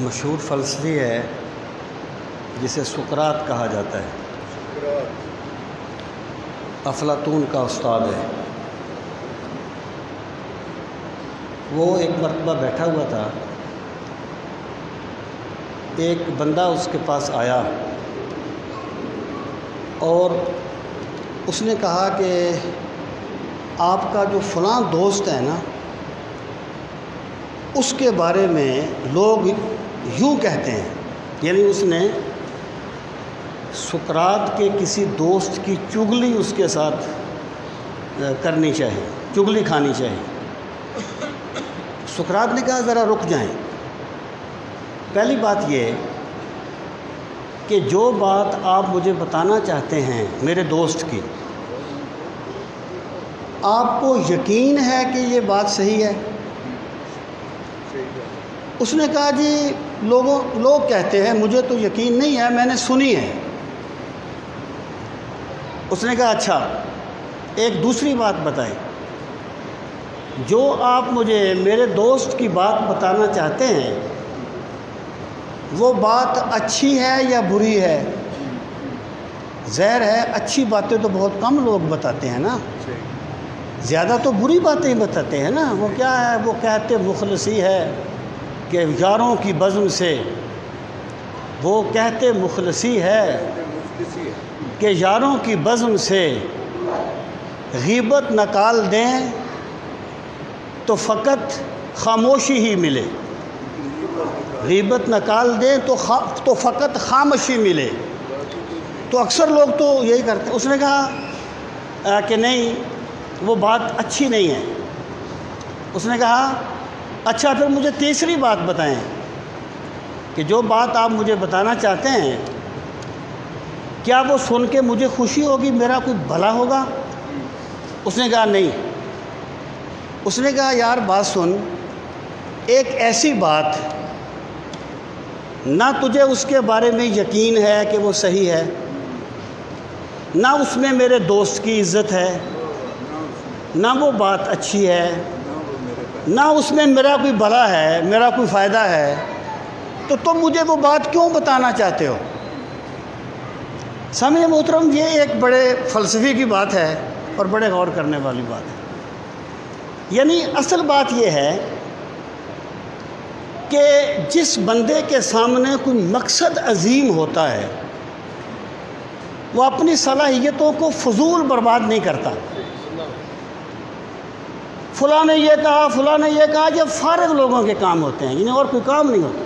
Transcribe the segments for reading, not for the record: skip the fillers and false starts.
مشہور فلسفی ہے جسے سقراط کہا جاتا ہے، افلاطون کا استاد ہے۔ وہ ایک مرتبہ بیٹھا ہوا تھا، ایک بندہ اس کے پاس آیا اور اس نے کہا کہ آپ کا جو فلاں دوست ہے نا، اس کے بارے میں لوگ یوں کہتے ہیں، یعنی اس نے سقراط کے کسی دوست کی چغلی اس کے ساتھ کرنی چاہیے، چغلی کھانی چاہیے۔ سقراط نے کہا ذرا رک جائیں، پہلی بات یہ کہ جو بات آپ مجھے بتانا چاہتے ہیں میرے دوست کی، آپ کو یقین ہے کہ یہ بات صحیح ہے؟ اس نے کہا جی لوگ کہتے ہیں، مجھے تو یقین نہیں ہے، میں نے سنی ہے۔ اس نے کہا اچھا ایک دوسری بات بتائیں، جو آپ مجھے میرے دوست کی بات بتانا چاہتے ہیں وہ بات اچھی ہے یا بری ہے؟ ظاہر ہے اچھی باتیں تو بہت کم لوگ بتاتے ہیں نا، زیادہ تو بری باتیں ہی بتاتے ہیں نا۔ وہ کیا ہے، وہ کہتے مخلصی ہے کہ یاروں کی بزم سے، وہ کہتے مخلصی ہے کہ یاروں کی بزم سے غیبت نکال دیں تو فقط خاموشی ہی ملے، غیبت نکال دیں تو فقط خاموشی ملے۔ تو اکثر لوگ تو یہی کرتے ہیں۔ اس نے کہا کہ نہیں، وہ بات اچھی نہیں ہے۔ اس نے کہا اچھا پھر مجھے تیسری بات بتائیں کہ جو بات آپ مجھے بتانا چاہتے ہیں، کیا وہ سن کے مجھے خوشی ہوگی، میرا کوئی بھلا ہوگا؟ اس نے کہا نہیں۔ اس نے کہا یار بات سن، ایک ایسی بات نہ تجھے اس کے بارے میں یقین ہے کہ وہ صحیح ہے، نہ اس میں میرے دوست کی عزت ہے، نہ وہ بات اچھی ہے، نہ اس میں میرا کوئی بھلا ہے، میرا کوئی فائدہ ہے، تو تم مجھے وہ بات کیوں بتانا چاہتے ہو؟ سامعین محترم، یہ ایک بڑے فلسفے کی بات ہے اور بڑے غور کرنے والی بات ہے۔ یعنی اصل بات یہ ہے کہ جس بندے کے سامنے کوئی مقصد عظیم ہوتا ہے وہ اپنی صلاحیتوں کو فضول برباد نہیں کرتا۔ فلاں نے یہ کہا، فلاں نے یہ کہا، یہ فارغ لوگوں کے کام ہوتے ہیں، انہیں اور کوئی کام نہیں ہوتا۔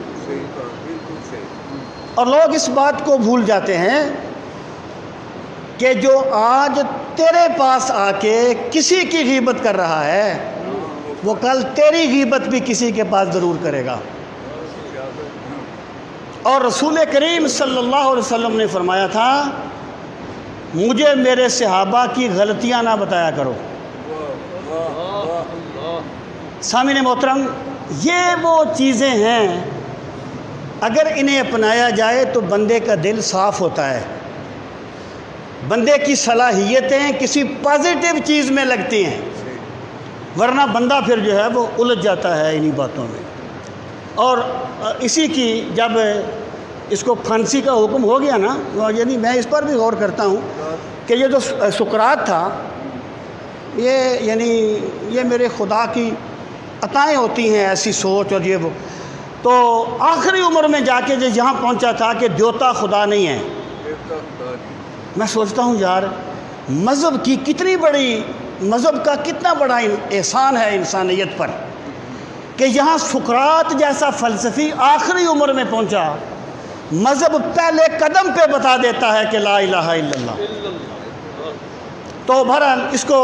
اور لوگ اس بات کو بھول جاتے ہیں کہ جو آج تیرے پاس آ کے کسی کی غیبت کر رہا ہے، وہ کل تیری غیبت بھی کسی کے پاس ضرور کرے گا۔ اور رسول کریم صلی اللہ علیہ وسلم نے فرمایا تھا، مجھے میرے صحابہ کی غلطیاں نہ بتایا کرو۔ سامعین محترم، یہ وہ چیزیں ہیں اگر انہیں اپنایا جائے تو بندے کا دل صاف ہوتا ہے، بندے کی صلاحیتیں کسی پازیٹیو چیز میں لگتی ہیں، ورنہ بندہ پھر جو ہے وہ الجھ جاتا ہے انہی باتوں میں۔ اور اسی کی جب اس کو پھانسی کا حکم ہو گیا نا، یعنی میں اس پر بھی غور کرتا ہوں کہ یہ جو سقراط تھا، یہ میرے خدا کی عطائیں ہوتی ہیں، ایسی سوچ اور یہ وہ، تو آخری عمر میں جا کے یہاں پہنچا تھا کہ دیوتا خدا نہیں ہے۔ میں سوچتا ہوں یار، مذہب کی کتنی بڑی، مذہب کا کتنا بڑا احسان ہے انسانیت پر کہ یہاں سقراط جیسا فلسفی آخری عمر میں پہنچا، مذہب پہلے قدم پہ بتا دیتا ہے کہ لا الہ الا اللہ۔ تو بہرحال اس کو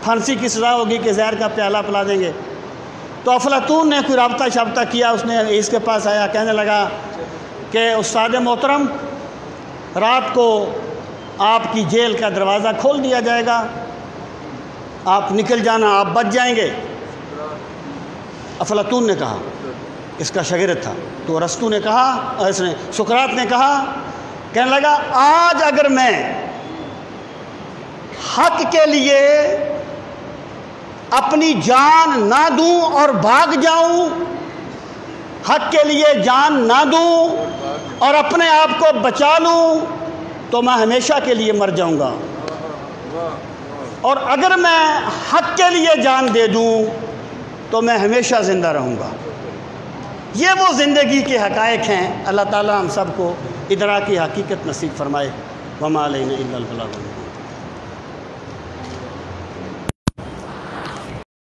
پھانسی کی سزا ہوگی کہ زہر کا پیالہ پلا دیں گے۔ تو افلاطون نے کوئی رابطہ شابطہ کیا، اس نے اس کے پاس آیا، کہنے لگا کہ استاد محترم، رات کو آپ کی جیل کا دروازہ کھول دیا جائے گا، آپ نکل جانا، آپ بچ جائیں گے۔ افلاطون نے کہا، اس کا شاگرد تھا، تو ارسطو نے کہا، سقراط نے کہا، کہنے لگا آج اگر میں حق کے لیے اپنی جان نہ دوں اور بھاگ جاؤں حق کے لیے جان نہ دوں اور اپنے آپ کو بچا لوں تو میں ہمیشہ کے لیے مر جاؤں گا، اور اگر میں حق کے لیے جان دے دوں تو میں ہمیشہ زندہ رہوں گا۔ یہ وہ زندگی کے حقائق ہیں۔ اللہ تعالیٰ ہم سب کو ادراک کی حقیقت نصیب فرمائے۔ وما علینا الا البلاغ۔